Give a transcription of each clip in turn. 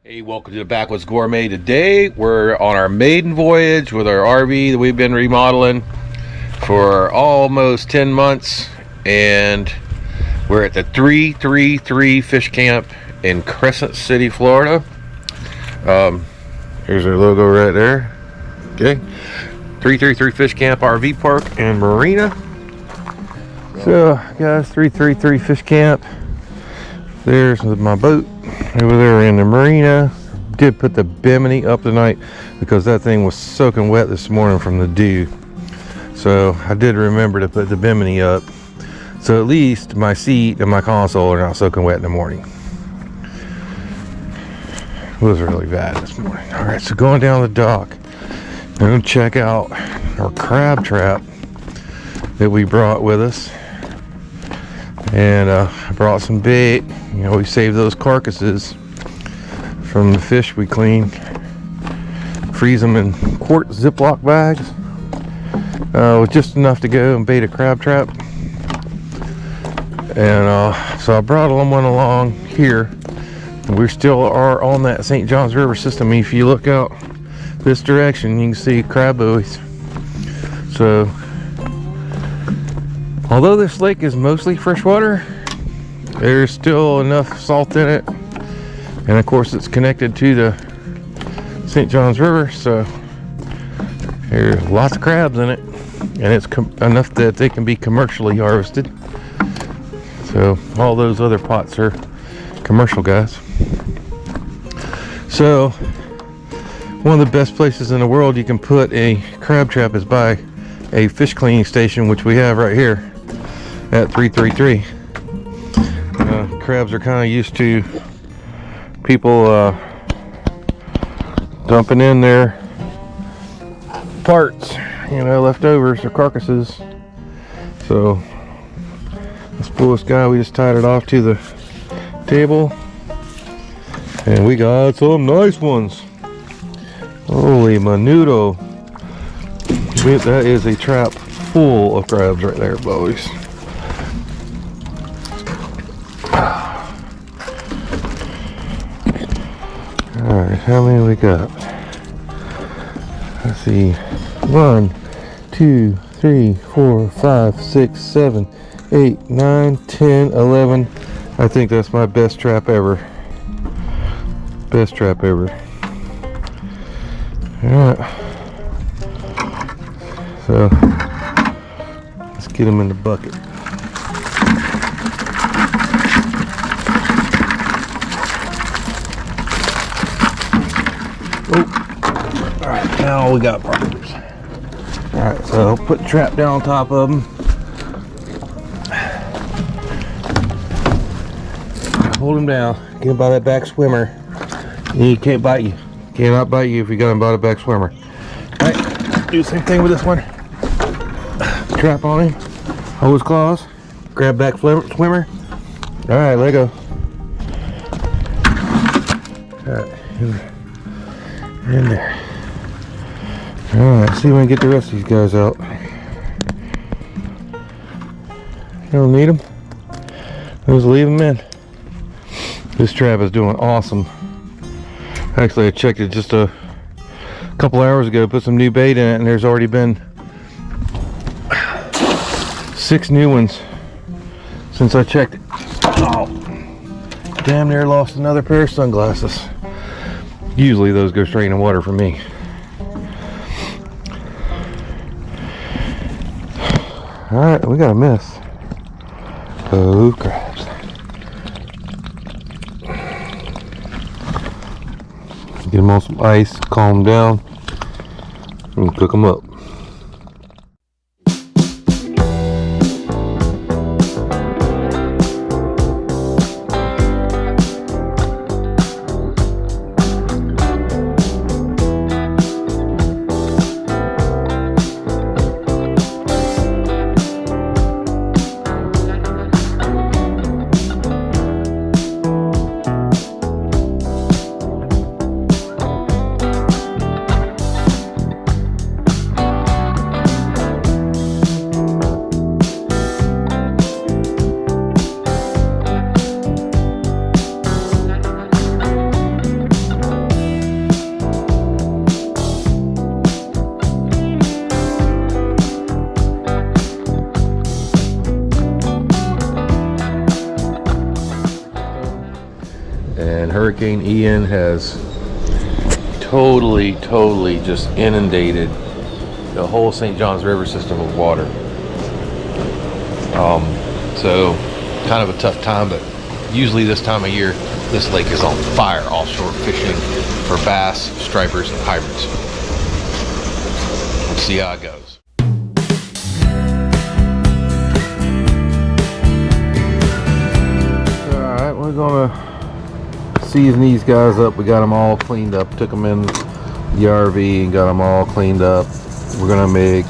Hey, welcome to the Backwoods Gourmet. Today we're on our maiden voyage with our RV that we've been remodeling for almost 10 months, and we're at the 333 Fish Camp in Crescent City, Florida. Here's our logo right there. Okay, 333 Fish Camp RV Park and Marina. So guys, 333 Fish Camp. There's my boat over there in the marina. Did put the bimini up tonight because that thing was soaking wet this morning from the dew. So I did remember to put the bimini up, so at least my seat and my console are not soaking wet in the morning. It was really bad this morning. All right, so going down the dock, I'm gonna check out our crab trap that we brought with us. And I brought some bait. You know, we saved those carcasses from the fish we clean. Freeze them in quart Ziploc bags with just enough to go and bait a crab trap. And so I brought one along here. We still are on that St. Johns River system. If you look out this direction, you can see crab buoys. So although this lake is mostly freshwater, there's still enough salt in it, and of course it's connected to the St. Johns River, so there's lots of crabs in it, and it's enough that they can be commercially harvested. So all those other pots are commercial, guys. So one of the best places in the world you can put a crab trap is by a fish cleaning station, which we have right here at 333. Crabs are kind of used to people dumping in their parts, you know, leftovers or carcasses. So this bull's guy, we just tied it off to the table, and we got some nice ones. Holy menudo. That is a trap full of crabs right there, boys. Alright, how many we got? Let's see. 1, 2, 3, 4, 5, 6, 7, 8, 9, 10, 11. I think that's my best trap ever. Best trap ever. Alright. So let's get them in the bucket. Oh, all right, now we got partners. All right, so put the trap down on top of them. Hold them down. Get them by that back swimmer. He can't bite you. Cannot bite you if you got him by the back swimmer. All right, do the same thing with this one. Trap on him. Hold his claws. Grab back swimmer. All right, let go. All right, in there. All right, see if we can get the rest of these guys out. You don't need them. Just leave them in. This trap is doing awesome. Actually, I checked it just a couple hours ago, put some new bait in it, and there's already been 6 new ones since I checked it. Oh, damn near lost another pair of sunglasses. Usually those go straight in the water for me. All right, we got a miss. Oh, crabs. Get them on some ice, calm them down, and cook them up. Hurricane Ian has totally just inundated the whole St. Johns River system with water. So kind of a tough time, but usually this time of year this lake is on fire offshore fishing for bass, stripers, and hybrids. Let's see how it goes. Alright, we're gonna season these guys up. We got them all cleaned up, took them in the RV and got them all cleaned up. We're gonna make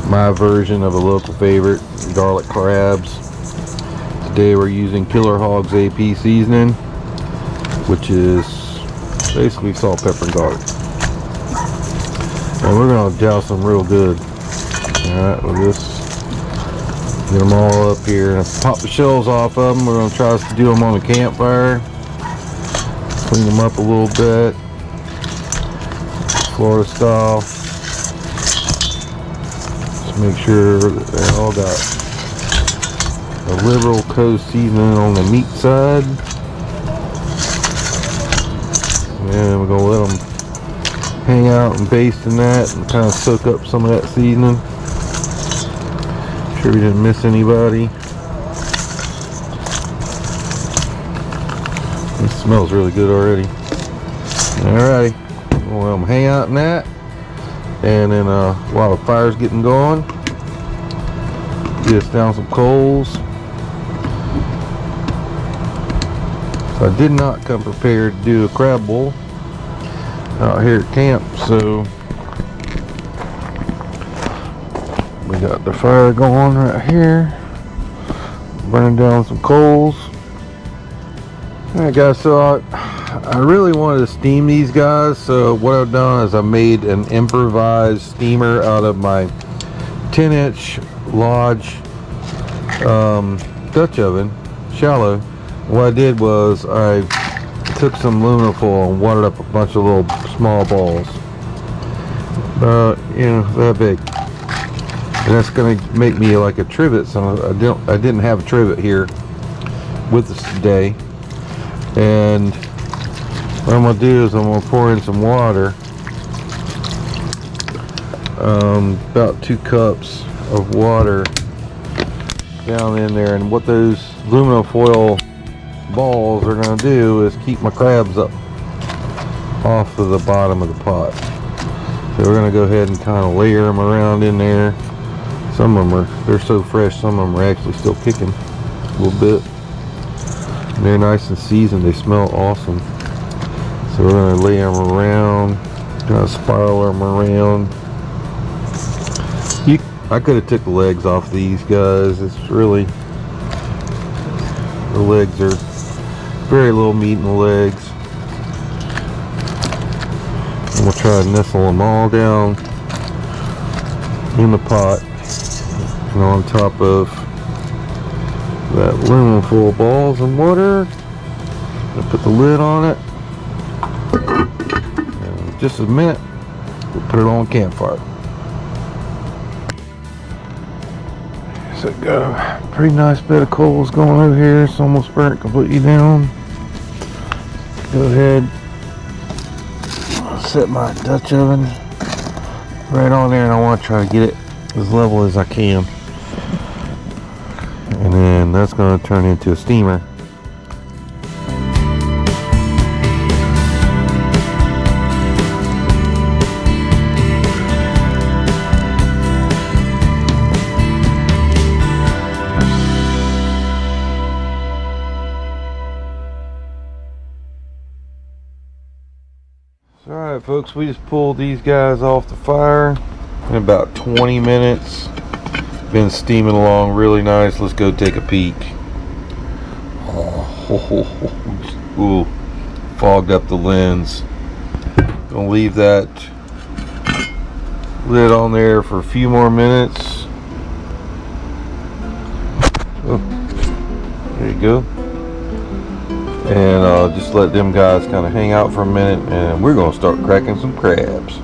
my version of a local favorite, garlic crabs. Today we're using Killer Hog's AP seasoning, which is basically salt, pepper, and garlic. And we're gonna douse them real good. Alright, we'll just get them all up here and pop the shells off of them. We're gonna try to do them on the campfire. Clean them up a little bit, Florida style. Just make sure that they all got a liberal coast seasoning on the meat side. And we're gonna let them hang out and baste in that and kind of soak up some of that seasoning. Make sure we didn't miss anybody. It smells really good already. Alrighty, we'll let them hang out in that. And then while the fire's getting going, get us down some coals. So I did not come prepared to do a crab boil out here at camp, so we got the fire going right here, burning down some coals. Alright guys, so I really wanted to steam these guys, so what I've done is I made an improvised steamer out of my 10-inch Lodge Dutch oven, shallow. What I did was I took some aluminum foil and watered up a bunch of little small balls, you know, that big, and that's going to make me like a trivet. So I didn't have a trivet here with us today, and what I'm going to do is I'm going to pour in some water, about 2 cups of water down in there, and what those aluminum foil balls are going to do is keep my crabs up off of the bottom of the pot. So we're going to go ahead and kind of layer them around in there. Some of them they're so fresh, some of them are actually still kicking a little bit. And they're nice and seasoned, they smell awesome. So we're going to lay them around, kind of spiral them around. I could have took the legs off these guys. It's really, the legs are very little meat in the legs. And we'll try to nestle them all down in the pot and on top of that aluminum foil balls and water. I'll put the lid on it. And in just a minute, we'll put it on campfire. So got a pretty nice bed of coals going over here. It's almost burnt completely down. Go ahead, I'll set my Dutch oven right on there, and I want to try to get it as level as I can. And then that's going to turn into a steamer. Alright folks, we just pulled these guys off the fire in about 20 minutes. Been steaming along really nice. Let's go take a peek. Ooh, fogged up the lens. Gonna leave that lid on there for a few more minutes. Oh, there you go. And just let them guys kind of hang out for a minute, and we're going to start cracking some crabs.